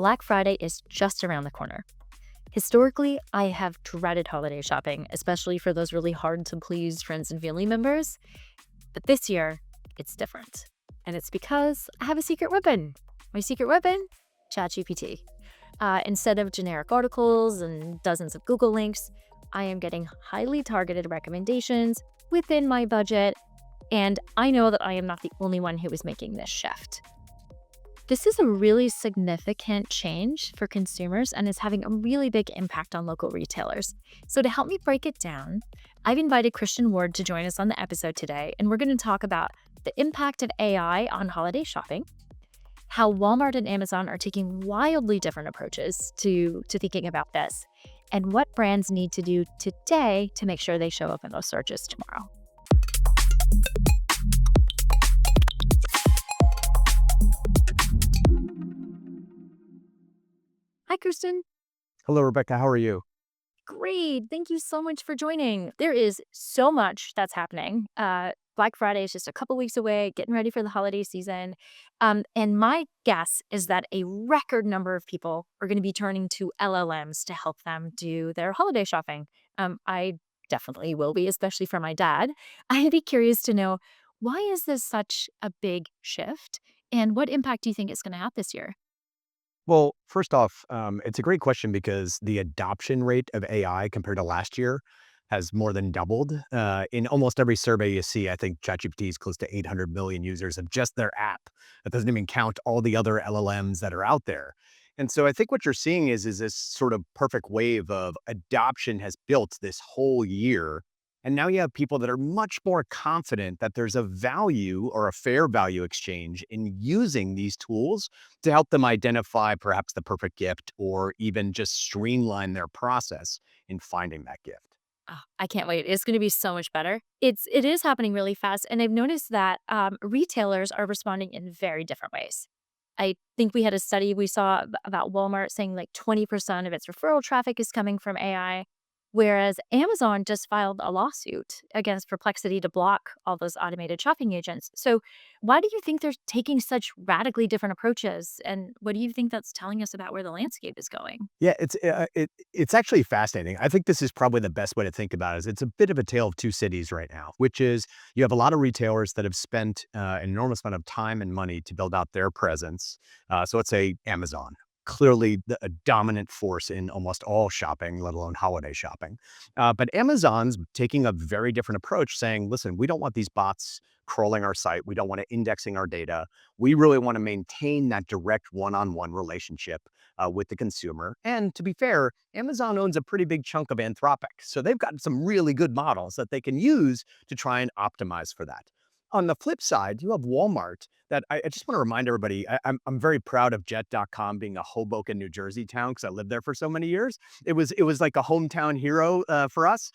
Black Friday is just around the corner. Historically, I have dreaded holiday shopping, especially for those really hard to please friends and family members. But this year, it's different. And it's because I have a secret weapon. My secret weapon? ChatGPT. Instead of generic articles and dozens of Google links, I am getting highly targeted recommendations within my budget. And I know that I am not the only one who is making this shift. This is a really significant change for consumers and is having a really big impact on local retailers. So to help me break it down, I've invited Christian Ward to join us on the episode today, and we're going to talk about the impact of AI on holiday shopping, how Walmart and Amazon are taking wildly different approaches to thinking about this, and what brands need to do today to make sure they show up in those searches tomorrow. Hi, Kristen. Hello, Rebecca. How are you? Great. Thank you so much for joining. There is so much that's happening. Black Friday is just a couple weeks away, getting ready for the holiday season. And my guess is that a record number of people are going to be turning to LLMs to help them do their holiday shopping. I definitely will be, especially for my dad. I'd be curious to know, why is this such a big shift? And what impact do you think it's going to have this year? Well, first off, it's a great question because the adoption rate of AI compared to last year has more than doubled. In almost every survey you see, I think ChatGPT is close to 800 million users of just their app. That doesn't even count all the other LLMs that are out there. And so I think what you're seeing is this sort of perfect wave of adoption has built this whole year. And now you have people that are much more confident that there's a value or a fair value exchange in using these tools to help them identify perhaps the perfect gift or even just streamline their process in finding that gift. Oh, I can't wait. It's going to be so much better. It is happening really fast, and I've noticed that retailers are responding in very different ways. I think we had a study we saw about Walmart saying like 20% of its referral traffic is coming from AI, whereas Amazon just filed a lawsuit against Perplexity to block all those automated shopping agents. So, why do you think they're taking such radically different approaches, and what do you think that's telling us about where the landscape is going? Yeah, it's actually fascinating. I think this is probably the best way to think about it. Is it's a bit of a tale of two cities right now, which is you have a lot of retailers that have spent an enormous amount of time and money to build out their presence. So let's say Amazon, clearly a dominant force in almost all shopping, let alone holiday shopping. But Amazon's taking a very different approach, saying, "Listen, we don't want these bots crawling our site. We don't want it indexing our data. We really want to maintain that direct one-on-one relationship with the consumer." And to be fair, Amazon owns a pretty big chunk of Anthropic. So they've got some really good models that they can use to try and optimize for that. On the flip side, you have Walmart that I just want to remind everybody, I'm very proud of Jet.com being a Hoboken, New Jersey town because I lived there for so many years. It was like a hometown hero for us.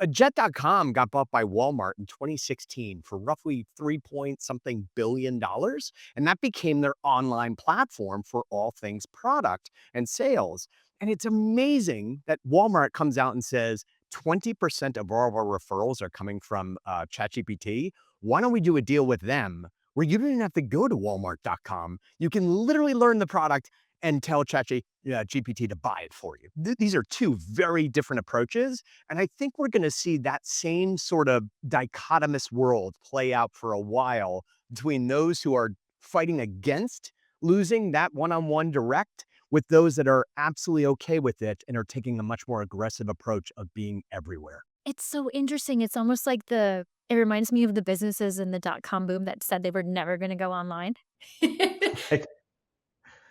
Jet.com got bought by Walmart in 2016 for roughly 3 point something billion dollars. And that became their online platform for all things product and sales. And it's amazing that Walmart comes out and says 20% of all of our referrals are coming from ChatGPT. Why don't we do a deal with them where you don't even have to go to walmart.com? You can literally learn the product and tell ChatGPT to buy it for you. These are two very different approaches. And I think we're going to see that same sort of dichotomous world play out for a while between those who are fighting against losing that one-on-one direct with those that are absolutely okay with it and are taking a much more aggressive approach of being everywhere. It's so interesting. It's almost like it reminds me of the businesses in the dot-com boom that said they were never gonna go online. Right.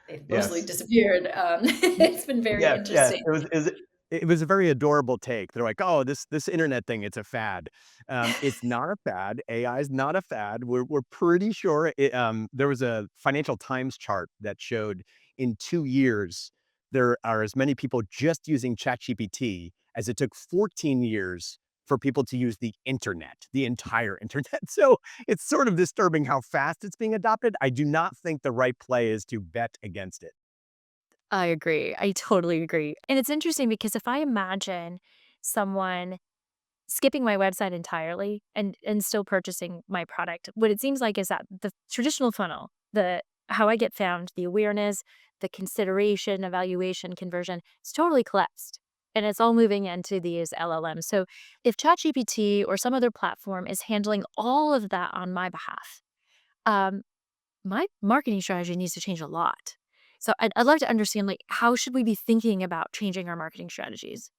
They've mostly Yes. disappeared. It's been very Yes, yes. interesting. It was a very adorable take. They're like, "Oh, this internet thing, it's a fad." It's not a fad. AI is not a fad. We're pretty sure there was a Financial Times chart that showed in 2 years, there are as many people just using ChatGPT as it took 14 years for people to use the internet, the entire internet. So, it's sort of disturbing how fast it's being adopted. I do not think the right play is to bet against it. I agree. I totally agree. And it's interesting because if I imagine someone skipping my website entirely and still purchasing my product, what it seems like is that the traditional funnel, the how I get found, the awareness, the consideration, evaluation, conversion, it's totally collapsed. And it's all moving into these LLMs. So if ChatGPT or some other platform is handling all of that on my behalf, um, my marketing strategy needs to change a lot. So I'd love to understand, like, how should we be thinking about changing our marketing strategies?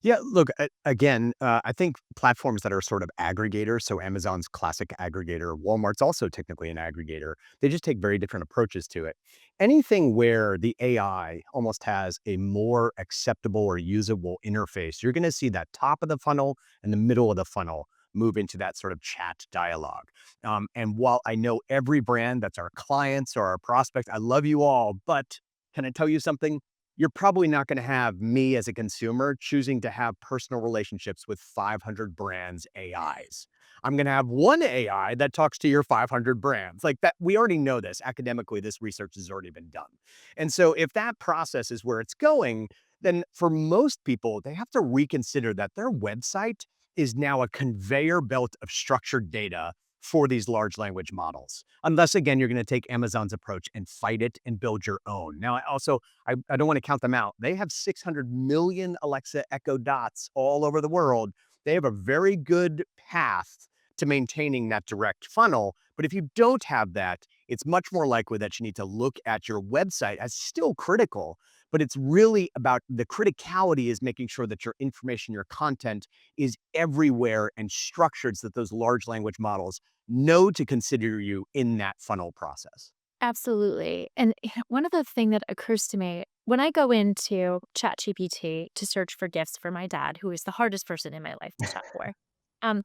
Yeah, look, again, I think platforms that are sort of aggregators, so Amazon's classic aggregator, Walmart's also technically an aggregator. They just take very different approaches to it. Anything where the AI almost has a more acceptable or usable interface, you're going to see that top of the funnel and the middle of the funnel move into that sort of chat dialogue. And while I know every brand that's our clients or our prospects, I love you all, but can I tell you something? You're probably not gonna have me as a consumer choosing to have personal relationships with 500 brands AIs. I'm gonna have one AI that talks to your 500 brands. Like that, we already know this. Academically, this research has already been done. And so if that process is where it's going, then for most people, they have to reconsider that their website is now a conveyor belt of structured data for these large language models. Unless again, you're gonna take Amazon's approach and fight it and build your own. Now, I don't want to count them out. They have 600 million Alexa Echo Dots all over the world. They have a very good path to maintaining that direct funnel. But if you don't have that, it's much more likely that you need to look at your website as still critical. But it's really about the criticality is making sure that your information, your content is everywhere and structured so that those large language models know to consider you in that funnel process. Absolutely. And one of the thing that occurs to me when I go into ChatGPT to search for gifts for my dad, who is the hardest person in my life to shop for,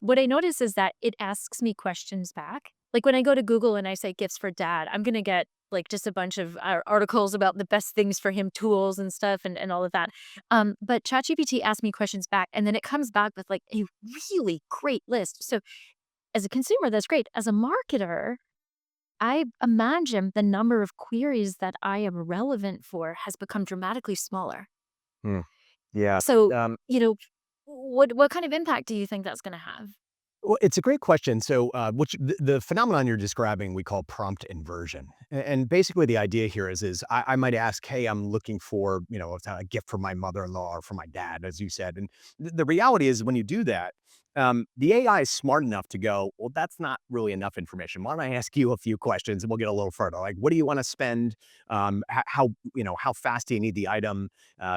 what I notice is that it asks me questions back. Like when I go to Google and I say gifts for dad, I'm going to get like just a bunch of articles about the best things for him, tools and stuff, and all of that. But ChatGPT asks me questions back, and then it comes back with like a really great list. So as a consumer, that's great. As a marketer, I imagine the number of queries that I am relevant for has become dramatically smaller. Hmm. Yeah. So, Um, what kind of impact do you think that's gonna have? Well, it's a great question. So, which the phenomenon you're describing, we call prompt inversion, and basically the idea here is I might ask, "Hey, I'm looking for a gift for my mother-in-law or for my dad," as you said, and the reality is when you do that, the AI is smart enough to go, "Well, that's not really enough information. Why don't I ask you a few questions and we'll get a little further? Like, what do you want to spend? How fast do you need the item?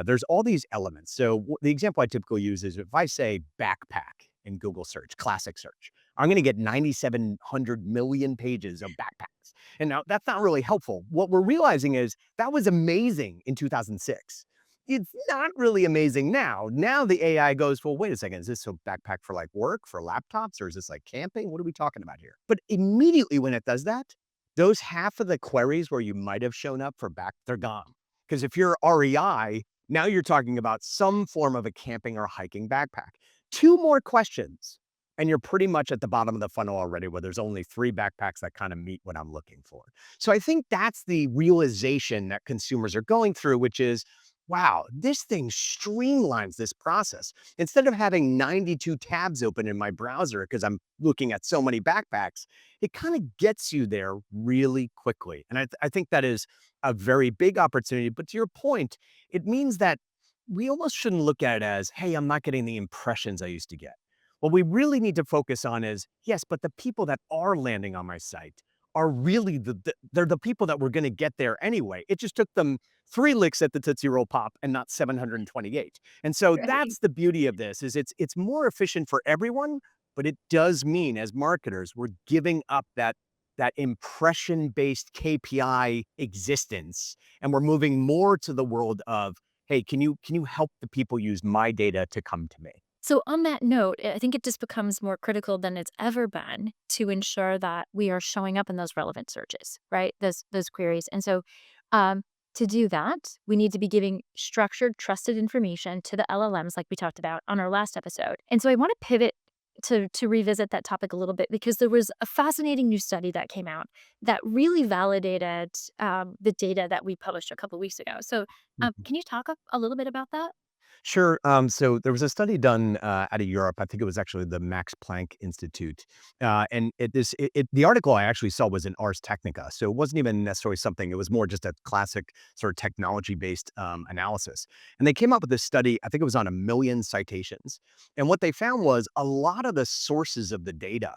There's all these elements. So the example I typically use is if I say backpack in Google search, classic search, I'm going to get 9,700 million pages of backpacks. And now that's not really helpful. What we're realizing is that was amazing in 2006. It's not really amazing now. Now the AI goes, well, wait a second. Is this a backpack for like work, for laptops, or is this like camping? What are we talking about here? But immediately when it does that, those half of the queries where you might have shown up for back, they're gone. Because if you're REI, now you're talking about some form of a camping or hiking backpack. Two more questions, and you're pretty much at the bottom of the funnel already, where there's only three backpacks that kind of meet what I'm looking for. So I think that's the realization that consumers are going through, which is, wow, this thing streamlines this process. Instead of having 92 tabs open in my browser because I'm looking at so many backpacks, it kind of gets you there really quickly. And I think that is a very big opportunity. But to your point, it means that we almost shouldn't look at it as, hey, I'm not getting the impressions I used to get. What we really need to focus on is, yes, but the people that are landing on my site are really they're the people that were going to get there anyway. It just took them three licks at the Tootsie Roll Pop and not 728. And so Right. that's the beauty of this is it's more efficient for everyone, but it does mean as marketers, we're giving up that impression based KPI existence and we're moving more to the world of, hey, can you help the people use my data to come to me? So on that note, I think it just becomes more critical than it's ever been to ensure that we are showing up in those relevant searches, right? Those queries. And so um, to do that, we need to be giving structured, trusted information to the LLMs, like we talked about on our last episode. And so I want to pivot to revisit that topic a little bit because there was a fascinating new study that came out that really validated the data that we published a couple weeks ago. So Mhm. can you talk a little bit about that? Sure. So there was a study done out of Europe. I think it was actually the Max Planck Institute, and the article I actually saw was in Ars Technica, so it wasn't even necessarily something. It was more just a classic sort of technology based analysis. And they came up with this study. I think it was on 1 million citations, and what they found was a lot of the sources of the data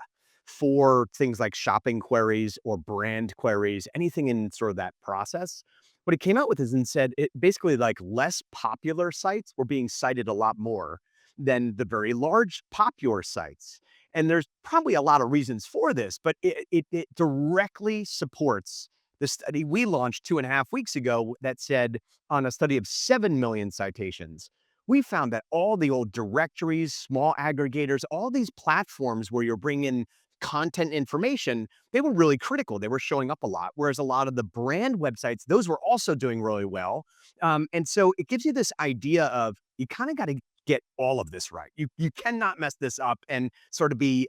for things like shopping queries or brand queries, anything in sort of that process, what it came out with is and said it basically like less popular sites were being cited a lot more than the very large popular sites. And there's probably a lot of reasons for this, but it directly supports the study we launched 2.5 weeks ago that said on a study of 7 million citations, we found that all the old directories, small aggregators, all these platforms where you're bringing content information, they were really critical. They were showing up a lot, whereas a lot of the brand websites, those were also doing really well. And so it gives you this idea of you kind of got to get all of this right. You cannot mess this up and sort of be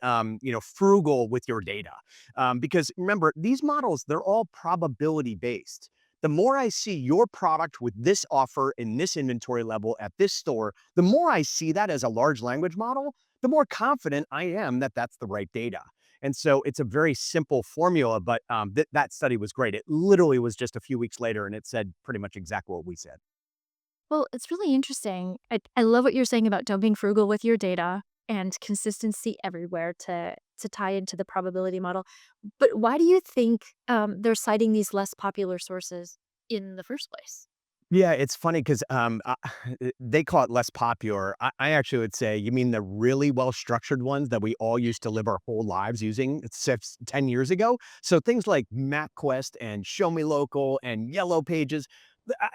frugal with your data, because remember these models they're all probability based. The more I see your product with this offer in this inventory level at this store, the more I see that as a large language model, the more confident I am that that's the right data. And so it's a very simple formula, but that study was great. It literally was just a few weeks later, and it said pretty much exactly what we said. Well, it's really interesting. I love what you're saying about don't being frugal with your data and consistency everywhere to tie into the probability model. But why do you think they're citing these less popular sources in the first place? Yeah, it's funny because they call it less popular. I actually would say you mean the really well structured ones that we all used to live our whole lives using 10 years ago. So things like MapQuest and Show Me Local and Yellow Pages.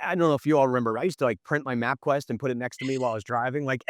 I don't know if you all remember. I used to like print my MapQuest and put it next to me while I was driving. Like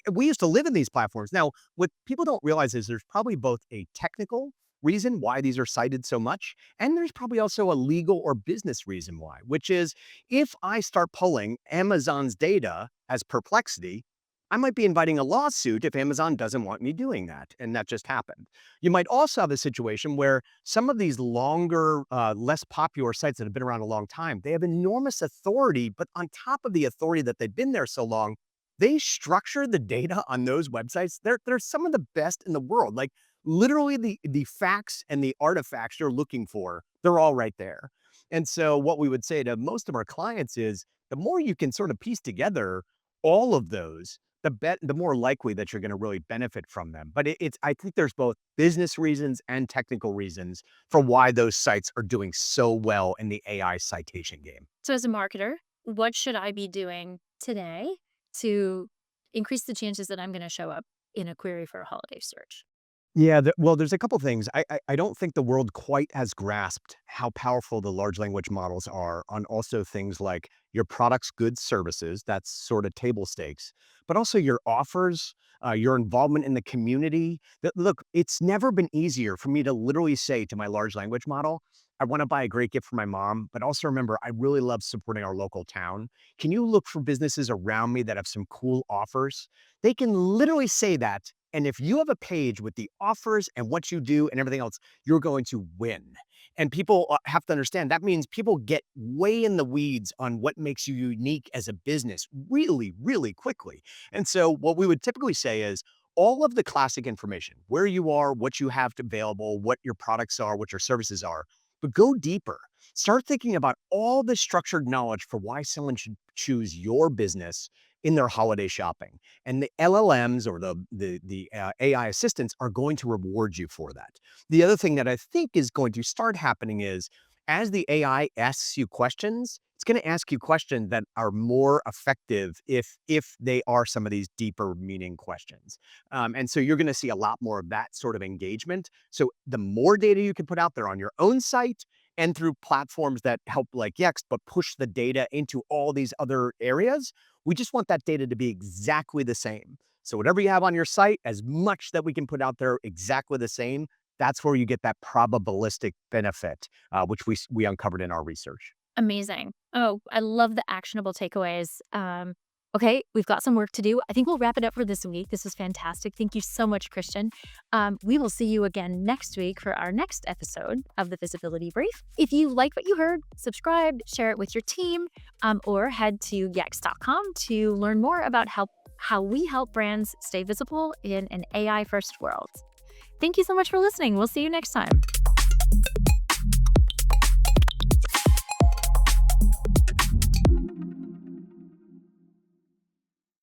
we used to live in these platforms. Now, what people don't realize is there's probably both a technical reason why these are cited so much, and there's probably also a legal or business reason why, which is if I start pulling Amazon's data as Perplexity, I might be inviting a lawsuit if Amazon doesn't want me doing that. And that just happened. You might also have a situation where some of these longer, less popular sites that have been around a long time, they have enormous authority. But on top of the authority that they've been there so long, they structure the data on those websites. They're some of the best in the world. Like literally the facts and the artifacts you're looking for, they're all right there. And so what we would say to most of our clients is the more you can sort of piece together all of those, the more likely that you're going to really benefit from them. But it's I think there's both business reasons and technical reasons for why those sites are doing so well in the AI citation game. So, as a marketer, what should I be doing today to increase the chances that I'm going to show up in a query for a holiday search? Yeah, well, there's a couple things. I don't think the world quite has grasped how powerful the large language models are on also things like your products, goods, services. That's sort of table stakes, but also your offers, your involvement in the community. Look, it's never been easier for me to literally say to my large language model, I want to buy a great gift for my mom, but also remember, I really love supporting our local town. Can you look for businesses around me that have some cool offers? They can literally say that, and if you have a page with the offers and what you do and everything else, you're going to win. And people have to understand that means people get way in the weeds on what makes you unique as a business really, really quickly. And so, what we would typically say is all of the classic information where you are, what you have available, what your products are, what your services are, but go deeper. Start thinking about all the structured knowledge for why someone should choose your business in their holiday shopping. And the LLMs or the AI assistants are going to reward you for that. The other thing that I think is going to start happening is as the AI asks you questions, it's going to ask you questions that are more effective if they are some of these deeper meaning questions. And so you're going to see a lot more of that sort of engagement. So the more data you can put out there on your own site and through platforms that help like Yext, but push the data into all these other areas, we just want that data to be exactly the same. So whatever you have on your site, as much that we can put out there exactly the same, that's where you get that probabilistic benefit, which we uncovered in our research. Amazing. Oh, I love the actionable takeaways. Okay, we've got some work to do. I think we'll wrap it up for this week. This was fantastic. Thank you so much, Christian. We will see you again next week for our next episode of the Visibility Brief. If you like what you heard, subscribe, share it with your team, or head to yext.com to learn more about how we help brands stay visible in an AI-first world. Thank you so much for listening. We'll see you next time.